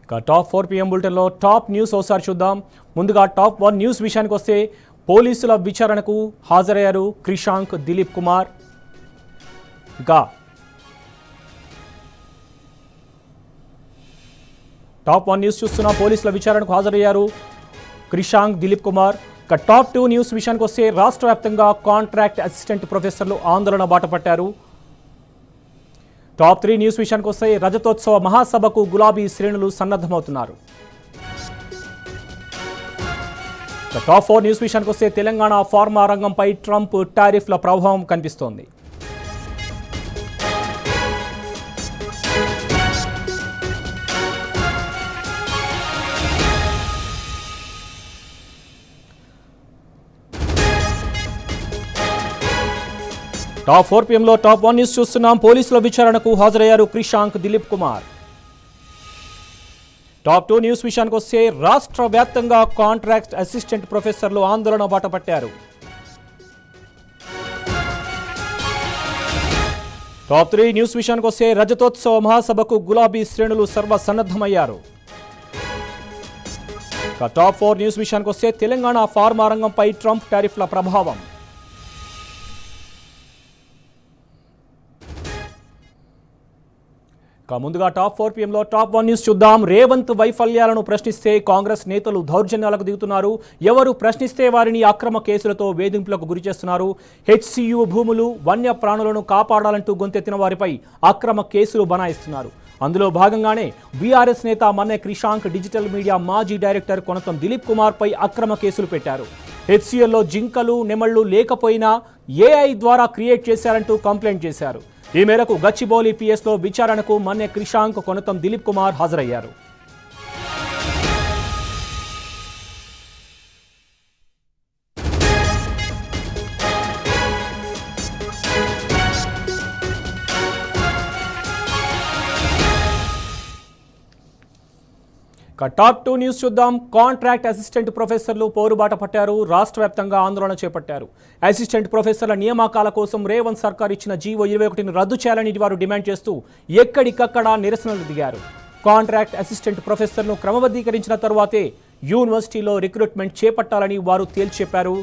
ఇక top 4 PM బులెటిన్లో top news ఒకసారి చూద్దాం. ముందుగా టాప్ 1 న్యూస్ విషయానికి వస్తే పోలీసుల విచారణకు హాజరయ్యారు క్రిషాంక్ దిలీప్ కుమార్. ఇక టాప్ 1 న్యూస్ చూస్తున్న పోలీసుల విచారణకు హాజరయ్యారు క్రిషాంక్ దిలీప్ కుమార్. ఇక టాప్ 2 న్యూస్ విషయానికి వస్తే రాష్ట్ర వ్యాప్తంగా కాంట్రాక్ట్ అసిస్టెంట్ ప్రొఫెసర్లు ఆందోళన బాటపట్టారు. టాప్ 3 న్యూస్ విషయానికి వస్తే రజతోత్సవ మహాసభకు గులాబీ శ్రేణులు సన్నద్ధమవుతున్నారు. టాప్ 4 న్యూస్ విషయానికి వస్తే తెలంగాణ ఫార్మా రంగంపై ట్రంప్ టారిఫ్ల ప్రభావం కనిపిస్తోంది. టాప్ 4 PMలో టాప్ 1 న్యూస్ చూస్తున్నాం. పోలీసుల విచారణకు హాజరయ్యారు క్రిషాంక్ దిలీప్ కుమార్. టాప్ 2 న్యూస్ విషయానికి వస్తే రాష్ట్ర వ్యాప్తంగా కాంట్రాక్ట్ అసిస్టెంట్ ప్రొఫెసర్లు ఆందోళన బాటపట్టారు. టాప్ 3 న్యూస్ విషయానికి వస్తే రజతోత్సవ మహాసభకు గులాబీ శ్రేణులు సర్వసన్నద్ధమయ్యారు. టాప్ 4 న్యూస్ విషయానికి వస్తే తెలంగాణ ఫార్మా రంగంపై ట్రంప్ టారిఫ్ల ప్రభావం. ముందుగా టాప్ 4 PMలో టాప్ 1 న్యూస్ చూద్దాం. రేవంత్ వైఫల్యాలను ప్రశ్నిస్తే కాంగ్రెస్ నేతలు దౌర్జన్యాలకు దిగుతున్నారు. ఎవరు ప్రశ్నిస్తే వారిని అక్రమ కేసులతో వేధింపులకు గురి చేస్తున్నారు. HCU భూములు వన్య ప్రాణులను కాపాడాలంటూ గొంతెత్తిన వారిపై అక్రమ కేసులు బనాయిస్తున్నారు. అందులో భాగంగానే బీఆర్ఎస్ నేత మన్నె క్రిషాంక్ డిజిటల్ మీడియా మాజీ డైరెక్టర్ కొనతం దిలీప్ కుమార్ పై అక్రమ కేసులు పెట్టారు. HCLలో జింకలు నెమళ్లు లేకపోయినా AI ద్వారా క్రియేట్ చేశారంటూ కంప్లైంట్ చేశారు. ఈ మేరకు గచ్చిబౌలి పిఎస్లో విచారణకు మన్నె క్రిషాంక్ కొనతం దిలీప్ కుమార్ హాజరయ్యారు. టాప్ 2 న్యూస్ చూద్దాం. కాంట్రాక్ట్ అసిస్టెంట్ ప్రొఫెసర్లు పోరుబాట పట్టారు. రాష్ట్ర వ్యాప్తంగా ఆందోళన చేపట్టారు. అసిస్టెంట్ ప్రొఫెసర్ల నియామకాల కోసం రేవంత్ సర్కార్ ఇచ్చిన జీవో 21ని రద్దు చేయాలని వారు డిమాండ్ చేస్తూ ఎక్కడికక్కడ నిరసనలు దిగారు. కాంట్రాక్ట్ అసిస్టెంట్ ప్రొఫెసర్ను క్రమబద్ధీకరించిన తరువాతే యూనివర్సిటీలో రిక్రూట్మెంట్ చేపట్టాలని వారు తేల్చెప్పారు.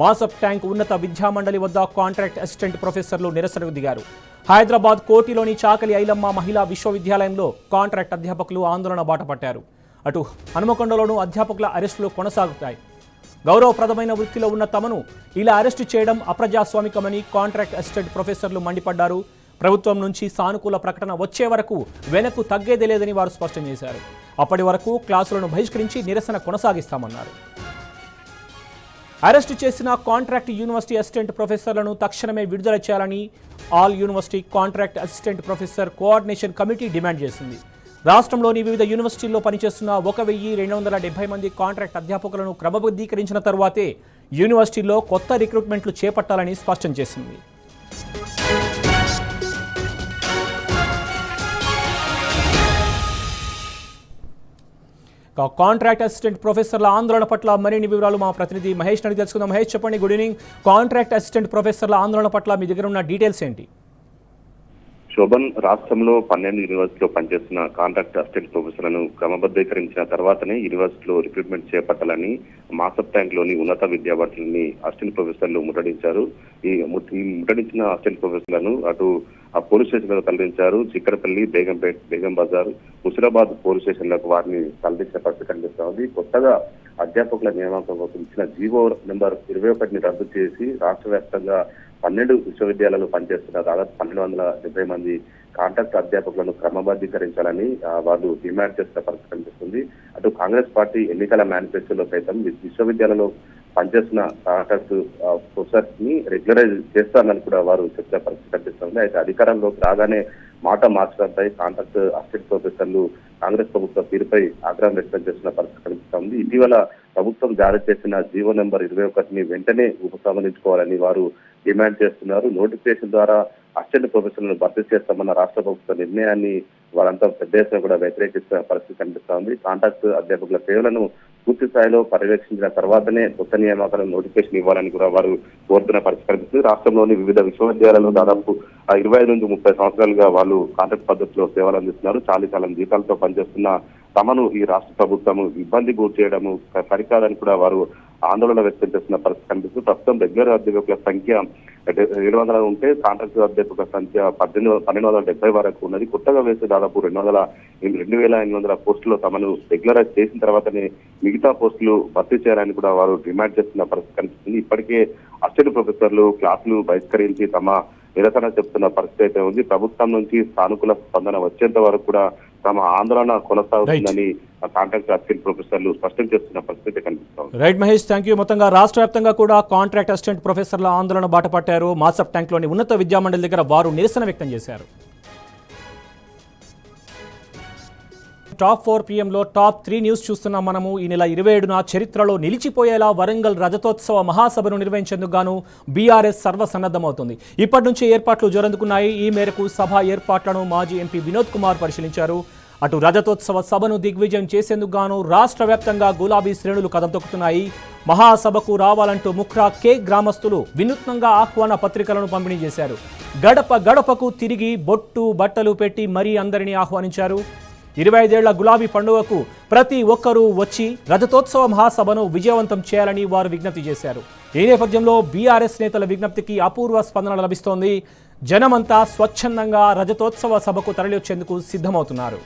మాసప్ ట్యాంక్ ఉన్నత విద్యామండలి వద్ద కాంట్రాక్ట్ అసిస్టెంట్ ప్రొఫెసర్లు నిరసనకు దిగారు. హైదరాబాద్ కోటిలోని చాకలి ఐలమ్మ మహిళా విశ్వవిద్యాలయంలో కాంట్రాక్ట్ అధ్యాపకులు ఆందోళన బాటపట్టారు. అటు హనుమకొండలోనూ అధ్యాపకుల అరెస్టులు కొనసాగుతాయి. గౌరవప్రదమైన వృత్తిలో ఉన్న తమను ఇలా అరెస్టు చేయడం అప్రజాస్వామికమని కాంట్రాక్ట్ అసిస్టెంట్ ప్రొఫెసర్లు మండిపడ్డారు. ప్రభుత్వం నుంచి సానుకూల ప్రకటన వచ్చే వరకు వెనక్కు తగ్గేదే లేదని వారు స్పష్టం చేశారు. అప్పటి వరకు క్లాసులను బహిష్కరించి నిరసన కొనసాగిస్తామన్నారు. అరెస్టు చేసిన కాంట్రాక్ట్ యూనివర్సిటీ అసిస్టెంట్ ప్రొఫెసర్లను తక్షణమే విడుదల చేయాలని all university contract assistant professor coordination committee demand చేసింది. రాష్ట్రంలోని వివిధ యూనివర్సిటీల్లో పనిచేస్తున్న 1270 మంది కాంట్రాక్ట్ అధ్యాపకులను క్రమబద్ధీకరించిన తరువాతే యూనివర్సిటీల్లో కొత్త రిక్రూట్మెంట్లు చేపట్టాలని స్పష్టం చేసింది. కాంట్రాక్ట్ అసిస్టెంట్ ప్రొఫెసర్ల ఆందోళన పట్ల మరిన్ని వివరాలు మా ప్రతినిధి మహేష్ అడిగి తెలుసుకుందాం. మహేష్, చెప్పండి. Good evening. కాంట్రాక్ట్ అసిస్టెంట్ ప్రొఫెసర్ల ఆందోళన పట్ల మీ దగ్గర ఉన్న డీటెయిల్స్ ఏంటి? శోభన్, రాష్ట్రంలో 12 యూనివర్సిటీలో పనిచేస్తున్న కాంట్రాక్ట్ అసిస్టెంట్ ప్రొఫెసర్లను క్రమబద్ధీకరించిన తర్వాతనే యూనివర్సిటీలో రిక్రూట్మెంట్ చేపట్టాలని మాసప్ ట్యాంక్ లోని ఉన్నత విద్యార్థులని అసిస్టెంట్ ప్రొఫెసర్లు ముట్టడించారు. ఈ ముట్టడించిన అసిస్టెంట్ ప్రొఫెసర్లను అటు ఆ పోలీస్ స్టేషన్లకు తరలించారు. చిక్కడపల్లి, బేగంపేట్, బేగం బజార్, ముసిరాబాద్ పోలీస్ స్టేషన్లకు వారిని తరలించిన పరిస్థితి కనిపిస్తోంది. కొత్తగా అధ్యాపకుల నియామకం కోసం ఇచ్చిన జీవో నెంబర్ 21ని రద్దు చేసి రాష్ట్ర వ్యాప్తంగా 12 విశ్వవిద్యాలయాలు పనిచేస్తున్న దాదాపు 1270 మంది కాంట్రాక్ట్ అధ్యాపకులను క్రమబద్ధీకరించాలని వాళ్ళు డిమాండ్ చేస్తున్న పరిస్థితి కనిపిస్తుంది. అటు కాంగ్రెస్ పార్టీ ఎన్నికల మేనిఫెస్టోలో సైతం విశ్వవిద్యాలయంలో పనిచేస్తున్న కాంట్రాక్ట్ ప్రొఫెసర్స్ ని రెగ్యులరైజ్ చేస్తారని కూడా వారు చెప్పిన పరిస్థితి కనిపిస్తుంది. అయితే అధికారంలోకి రాగానే మాట మార్చడంపై కాంట్రాక్ట్ అసిస్టెంట్ ప్రొఫెసర్లు కాంగ్రెస్ ప్రభుత్వ తీరుపై ఆగ్రహం వ్యక్తం చేస్తున్న పరిస్థితి కనిపిస్తోంది. ఇటీవల ప్రభుత్వం జారీ చేసిన జీవో నెంబర్ 21ని వెంటనే ఉపసంహరించుకోవాలని వారు డిమాండ్ చేస్తున్నారు. నోటిఫికేషన్ ద్వారా అసిస్టెంట్ ప్రొఫెసర్లను భర్తీ చేస్తామన్న రాష్ట్ర ప్రభుత్వ నిర్ణయాన్ని వారంతా పెద్ద ఎత్తున కూడా వ్యతిరేకిస్తున్న పరిస్థితి కనిపిస్తోంది. కాంట్రాక్ట్ అధ్యాపకుల సేవలను పూర్తి స్థాయిలో పర్యవేక్షించిన తర్వాతనే కొత్త నియామకాలను నోటిఫికేషన్ ఇవ్వాలని కూడా వారు కోరుతున్న పరిస్థితి కనిపిస్తుంది. రాష్ట్రంలోని వివిధ విశ్వవిద్యాలయాలు దాదాపు 25 నుంచి 30 సంవత్సరాలుగా వాళ్ళు కాంట్రాక్ట్ పద్ధతిలో సేవలు అందిస్తున్నారు. చాలా జీతాలతో పనిచేస్తున్న తమను ఈ రాష్ట్ర ప్రభుత్వం ఇబ్బంది గురి చేయడము సరికాదని కూడా వారు ఆందోళన వ్యక్తం చేస్తున్న పరిస్థితి కనిపిస్తుంది. ప్రస్తుతం రెగ్యులర్ అధ్యాపకుల సంఖ్య 700 ఉంటే కాంట్రాక్ట్ అధ్యాపకుల సంఖ్య 1270 వరకు ఉన్నది. కొత్తగా వేసే దాదాపు 2800 పోస్టులు తమను రెగ్యులరైజ్ చేసిన తర్వాతనే మిగతా పోస్టులు భర్తీ చేయాలని కూడా వారు డిమాండ్ చేస్తున్న పరిస్థితి కనిపిస్తుంది. ఇప్పటికే అసిస్టెంట్ ప్రొఫెసర్లు క్లాసులు బహిష్కరించి తమ నిరసన చెప్తున్న పరిస్థితి అయితే ఉంది. ప్రభుత్వం నుంచి సానుకూల స్పందన వచ్చేంత వరకు కూడా తమ ఆందోళన కొనసాగుతుందని కాంట్రాక్ట్ అసిస్టెంట్ ప్రొఫెసర్లు స్పష్టం చేస్తున్న పరిస్థితి కనిపిస్తుంది. Right Mahesh, thank you. మొత్తంగా రాష్ట్ర వ్యాప్తంగా కూడా కాంట్రాక్ట్ అసిస్టెంట్ ప్రొఫెసర్ల ఆందోళన బాట పట్టారు. మాసప్ ట్యాంక్లోని ఉన్నత విద్యామండలి దగ్గర వారు నిరసన వ్యక్తం చేశారు. టాప్ 4 PM టాప్ 3 న్యూస్ చూస్తున్నాం మనము. ఈ నెల 27న చరిత్రలో నిలిచిపోయేలా వరంగల్ రజతోత్సవ మహాసభను నిర్వహించేందుకు గాను బీఆర్ఎస్ సర్వసన్నద్ధమవుతుంది. ఇప్పటి నుంచి ఏర్పాట్లు జోరందుకున్నాయి. ఈ మేరకు సభ ఏర్పాట్లను మాజీ ఎంపీ వినోద్ కుమార్ పరిశీలించారు. అటు రజతోత్సవ సభను దిగ్విజయం చేసేందుకు గాను రాష్ట్ర వ్యాప్తంగా గులాబీ శ్రేణులు కదం తొక్కుతున్నాయి. మహాసభకు రావాలంటూ ముఖ్రా కే గ్రామస్తులు వినూత్నంగా ఆహ్వాన పత్రికలను పంపిణీ చేశారు. గడప గడపకు తిరిగి బొట్టు బట్టలు పెట్టి మరీ అందరినీ ఆహ్వానించారు. 25 ఏళ్ల గులాబీ పండుగకు ప్రతి ఒక్కరూ వచ్చి రజతోత్సవ మహాసభను విజయవంతం చేయాలని వారు విజ్ఞప్తి చేశారు. ఈ నేపథ్యంలో బీఆర్ఎస్ నేతల విజ్ఞప్తికి అపూర్వ స్పందన లభిస్తోంది. జనమంతా స్వచ్ఛందంగా రజతోత్సవ సభకు తరలివచ్చేందుకు సిద్ధమవుతున్నారు.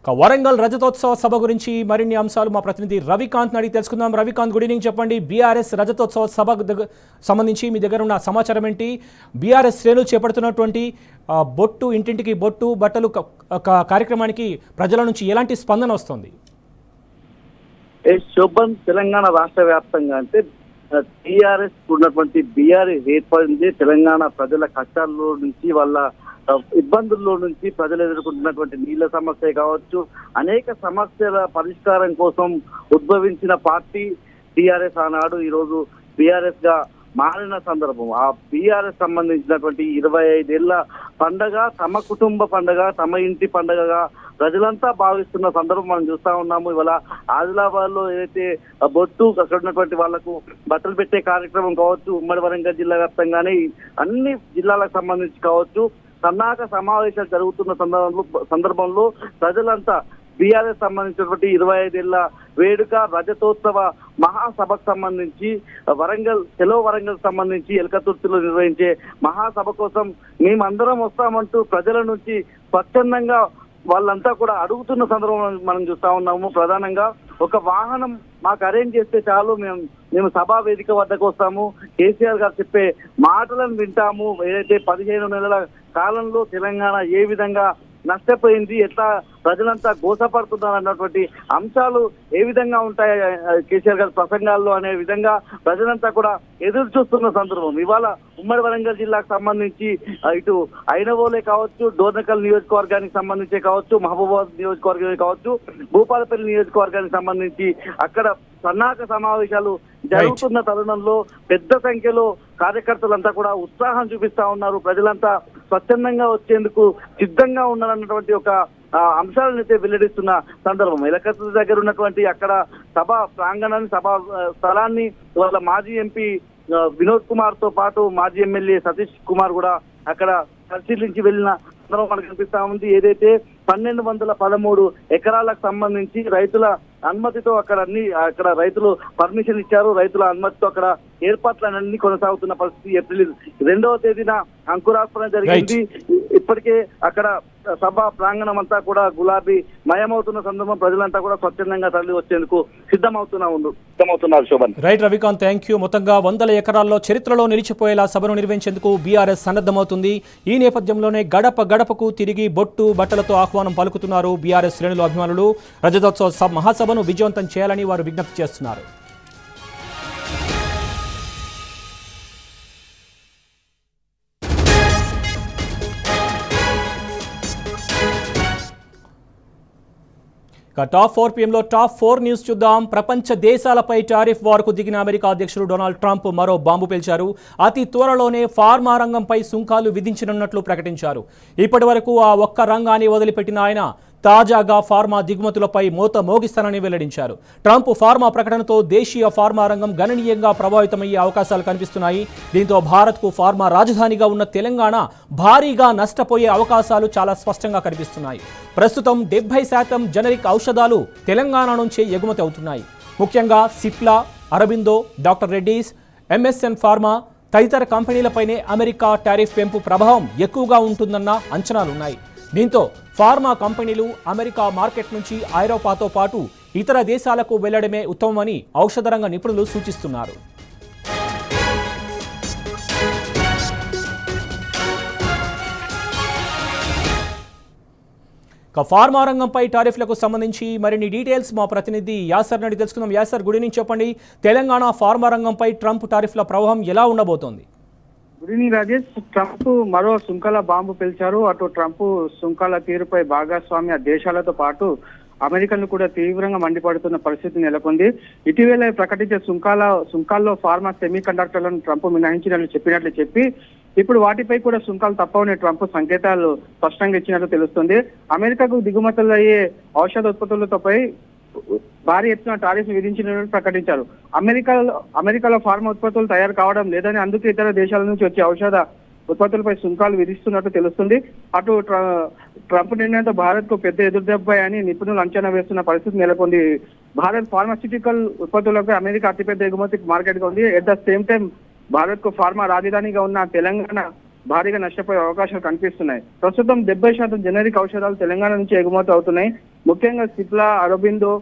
వరంగల్ రజతోత్సవ సభ గురించి మరిన్ని అంశాలు మా ప్రతినిధి రవికాంత్ అడిగి తెలుసుకుందాం. Ravikanth, good evening. చెప్పండి, బీఆర్ఎస్ రజతోత్సవ సభకు సంబంధించి మీ దగ్గర ఉన్న సమాచారం ఏంటి? బీఆర్ఎస్ శ్రేణులు చేపడుతున్నటువంటి బొట్టు ఇంటింటికి బొట్టు బట్టలు కార్యక్రమానికి ప్రజల నుంచి ఎలాంటి స్పందన వస్తుంది? శోభన్, తెలంగాణ రాష్ట్ర వ్యాప్తంగా అంటే టీఆర్ఎస్ ఉన్నటువంటి బీఆర్ఎస్ ఏర్పడింది తెలంగాణ ప్రజల కష్టాల్లో నుంచి, వాళ్ళ ఇబ్బందుల్లో నుంచి ప్రజలు ఎదుర్కొంటున్నటువంటి నీళ్ల సమస్య కావచ్చు, అనేక సమస్యల పరిష్కారం కోసం ఉద్భవించిన పార్టీ టీఆర్ఎస్. ఆనాడు ఈరోజు బీఆర్ఎస్ గా మారిన సందర్భం. ఆ బీఆర్ఎస్ సంబంధించినటువంటి 25 ఏళ్ల పండగ తమ కుటుంబ పండగ, తమ ఇంటి పండగగా ప్రజలంతా భావిస్తున్న సందర్భం మనం చూస్తా ఉన్నాము. ఇవాళ ఆదిలాబాద్ లో ఏదైతే బొట్టు అక్కడ ఉన్నటువంటి వాళ్లకు బట్టలు పెట్టే కార్యక్రమం కావచ్చు, ఉమ్మడి వరంగల్ జిల్లా వ్యాప్తంగానే అన్ని జిల్లాలకు సంబంధించి కావచ్చు, సన్నాహక సమావేశాలు జరుగుతున్న సందర్భంలో ప్రజలంతా బీఆర్ఎస్ సంబంధించినటువంటి 25 ఏళ్ల వేడుక రజతోత్సవ మహాసభకు సంబంధించి చెలో వరంగల్ సంబంధించి ఎల్కతుర్తిలో నిర్వహించే మహాసభ కోసం మేమందరం వస్తామంటూ ప్రజల నుంచి స్వచ్ఛందంగా వాళ్ళంతా కూడా అడుగుతున్న సందర్భం మనం చూస్తా ఉన్నాము. ప్రధానంగా ఒక వాహనం మాకు అరేంజ్ చేస్తే చాలు, మేము సభా వేదిక వద్దకు వస్తాము, కేసీఆర్ గారు చెప్పే మాటలను వింటాము. ఏదైతే 15 నెలల కాలంలో తెలంగాణ ఏ విధంగా నష్టపోయింది, ఎట్లా ప్రజలంతా గోసపడుతున్నారు అన్నటువంటి అంశాలు ఏ విధంగా ఉంటాయి కేసీఆర్ గారి ప్రసంగాల్లో అనే విధంగా ప్రజలంతా కూడా ఎదురు చూస్తున్న సందర్భం. ఇవాళ ఉమ్మడి వరంగల్ జిల్లాకు సంబంధించి ఇటు ఐనవోలే కావచ్చు, డోర్నకల్ నియోజకవర్గానికి సంబంధించి కావచ్చు, మహబూబాబాద్ నియోజకవర్గానికి కావచ్చు, భూపాలపల్లి నియోజకవర్గానికి సంబంధించి అక్కడ సన్నాహక సమావేశాలు జరుగుతున్న తరుణంలో పెద్ద సంఖ్యలో కార్యకర్తలంతా కూడా ఉత్సాహం చూపిస్తా ఉన్నారు. ప్రజలంతా స్వచ్ఛందంగా వచ్చేందుకు సిద్ధంగా ఉన్నారన్నటువంటి ఒక అంశాలను అయితే వెల్లడిస్తున్న సందర్భం. ఎలకత్తి దగ్గర ఉన్నటువంటి అక్కడ సభ ప్రాంగణాన్ని, సభా స్థలాన్ని వాళ్ళ మాజీ ఎంపీ వినోద్ కుమార్ తో పాటు మాజీ ఎమ్మెల్యే సతీష్ కుమార్ కూడా అక్కడ పరిశీలించి వెళ్ళిన సందర్భం మనకు కనిపిస్తా ఉంది. ఏదైతే 1213 ఎకరాలకు సంబంధించి రైతుల అనుమతితో అక్కడ రైతులు పర్మిషన్ ఇచ్చారు. రైతుల అనుమతితో అక్కడ ఏర్పాట్లన్నీ కొనసాగుతున్న పరిస్థితి. ఏప్రిల్ 2వ తేదీన అంకురార్పణ జరిగింది. ఇప్పటికే అక్కడ సభ ప్రాంగణం అంతా కూడా గులాబీ మయమవుతున్న సందర్భం ప్రజలంతా కూడా స్వచ్ఛందంగా తరలి వచ్చేందుకు సిద్ధమవుతున్నారు. Shobhan. Right Ravikanth, thank you. మొత్తంగా 100 ఎకరాల్లో చరిత్రలో నిలిచిపోయేలా సభను నిర్వహించేందుకు బీఆర్ఎస్ సన్నద్ధమవుతుంది. ఈ నేపథ్యంలోనే గడప గడపకు తిరిగి బొట్టు బట్టలతో ఆహ్వానం పలుకుతున్నారు బీఆర్ఎస్ శ్రేణులు, అభిమానులు. రజతోత్సవ మహాసభను విజయవంతం చేయాలని వారు విజ్ఞప్తి చేస్తున్నారు. టాప్ 4 PM టాప్ 4 న్యూస్ చూద్దాం. ప్రపంచ దేశాలపై టారిఫ్ వార్కు దిగిన అమెరికా అధ్యక్షుడు డొనాల్డ్ ట్రంప్ మరో బాంబు పేల్చారు. అతి త్వరలోనే ఫార్మా రంగంపై సుంకాలు విధించనున్నట్లు ప్రకటించారు. ఇప్పటి వరకు ఆ ఒక్క రంగాన్ని వదిలిపెట్టిన ఆయన తాజాగా ఫార్మా దిగుమతులపై మోత మోగిస్తానని వెల్లడించారు. ట్రంప్ ఫార్మా ప్రకటనతో దేశీయ ఫార్మా రంగం గణనీయంగా ప్రభావితమయ్యే అవకాశాలు కనిపిస్తున్నాయి. దీంతో భారత్కు ఫార్మా రాజధానిగా ఉన్న తెలంగాణ భారీగా నష్టపోయే అవకాశాలు చాలా స్పష్టంగా కనిపిస్తున్నాయి. ప్రస్తుతం 70% జనరిక్ ఔషధాలు తెలంగాణ నుంచే ఎగుమతి అవుతున్నాయి. ముఖ్యంగా Cipla, Aurobindo, doctor Reddy's, MSN pharma తదితర కంపెనీలపైనే అమెరికా టారిఫ్ పెంపు ప్రభావం ఎక్కువగా ఉంటుందన్న అంచనాలున్నాయి. దీంతో ఫార్మా కంపెనీలు అమెరికా మార్కెట్ నుంచి ఐరోపాతో పాటు ఇతర దేశాలకు వెళ్లడమే ఉత్తమమని ఔషధ రంగ నిపుణులు సూచిస్తున్నారు. ఫార్మా రంగంపై టారిఫ్లకు సంబంధించి మరిన్ని డీటెయిల్స్ మా ప్రతినిధి యాసర్ నుండి తెలుసుకుందాం. Acer, good evening. చెప్పండి, తెలంగాణ ఫార్మా రంగంపై ట్రంప్ టారిఫ్ల ప్రభావం ఎలా ఉండబోతోంది? Good evening Rajesh. ట్రంప్ మరో సుంకాల బాంబు పేల్చారు. అటు ట్రంప్ సుంకాల తీరుపై భాగస్వామ్య దేశాలతో పాటు అమెరికన్లు కూడా తీవ్రంగా మండిపడుతున్న పరిస్థితి నెలకొంది. ఇటీవల ప్రకటించే సుంకాల్లో ఫార్మా సెమీ కండక్టర్లను ట్రంప్ మినహాయించినట్లు చెప్పి ఇప్పుడు వాటిపై కూడా సుంకాలు తప్పవని ట్రంప్ సంకేతాలు స్పష్టంగా ఇచ్చినట్లు తెలుస్తుంది. అమెరికాకు దిగుమతులు అయ్యే ఔషధ ఉత్పత్తులపై భారీ ఎత్తున టారిఫ్ విధించినట్లు ప్రకటించారు. అమెరికాలో ఫార్మా ఉత్పత్తులు తయారు కావడం లేదని, అందుకే ఇతర దేశాల నుంచి వచ్చే ఔషధ ఉత్పత్తులపై సుంకాలు విధిస్తున్నట్టు తెలుస్తుంది. అటు ట్రంప్ నిర్ణయంతో భారత్ కు పెద్ద ఎదురుదెబ్బ అని నిపుణులు అంచనా వేస్తున్న పరిస్థితి నెలకొంది. భారత్ ఫార్మాస్యూటికల్ ఉత్పత్తులపై అమెరికా అతిపెద్ద ఎగుమతి మార్కెట్ గా ఉంది. At the same time Bharat కు ఫార్మా రాజధానిగా ఉన్న తెలంగాణ భారీగా నష్టపోయే అవకాశాలు కనిపిస్తున్నాయి. ప్రస్తుతం 70% జనరిక్ ఔషధాలు తెలంగాణ నుంచి ఎగుమతి అవుతున్నాయి. ముఖ్యంగా Cipla, Aurobindo,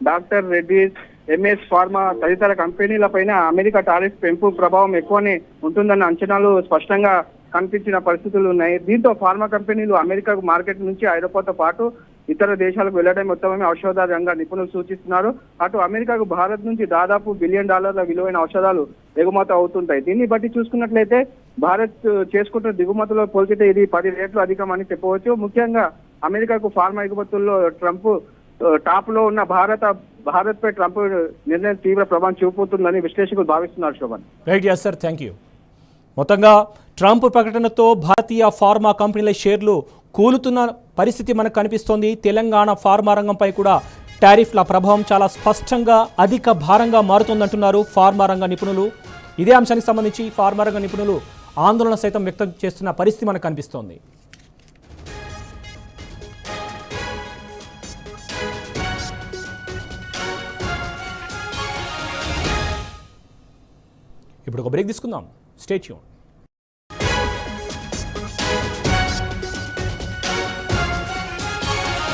doctor Reddy's, MS pharma తదితర కంపెనీలపైన అమెరికా టారిఫ్ పెంపు ప్రభావం ఎక్కువనే ఉంటుందన్న అంచనాలు స్పష్టంగా కనిపించిన పరిస్థితులు ఉన్నాయి. దీంతో ఫార్మా కంపెనీలు అమెరికా మార్కెట్ నుంచి ఐరోపాతో పాటు ఇతర దేశాలకు వెళ్లడం ఉత్తమమే ఔషధ రంగ నిపుణులు సూచిస్తున్నారు. అటు అమెరికాకు భారత్ నుంచి దాదాపు $1 బిలియన్ విలువైన ఔషధాలు ఎగుమతి అవుతుంటాయి. దీన్ని బట్టి చూసుకున్నట్లయితే భారత్ చేసుకుంటున్న దిగుమతుల్లో పోల్చితే ఇది 10 రెట్లు అధికమని చెప్పవచ్చు. ముఖ్యంగా అమెరికాకు ఫార్మా ఎగుమతుల్లో ట్రంప్ టాప్ లో ఉన్న భారత్ పై ట్రంప్ నిర్ణయం తీవ్ర ప్రభావం చూపుతుందని విశ్లేషకులు భావిస్తున్నారు. Shobhan. Right, yes sir, thank you. మొత్తంగా ట్రంప్ ప్రకటనతో భారతీయ ఫార్మా కంపెనీల షేర్లు కూలుతున్న పరిస్థితి మనకు కనిపిస్తోంది. తెలంగాణ ఫార్మా రంగంపై కూడా టారిఫ్ల ప్రభావం చాలా స్పష్టంగా అధిక భారంగా మారుతుందంటున్నారు ఫార్మా రంగ నిపుణులు. ఇదే అంశానికి సంబంధించి ఫార్మా రంగ నిపుణులు ఆందోళన సైతం వ్యక్తం చేస్తున్న పరిస్థితి మనకు కనిపిస్తోంది. ఇప్పుడు ఒక బ్రేక్ తీసుకుందాం. Stay tune.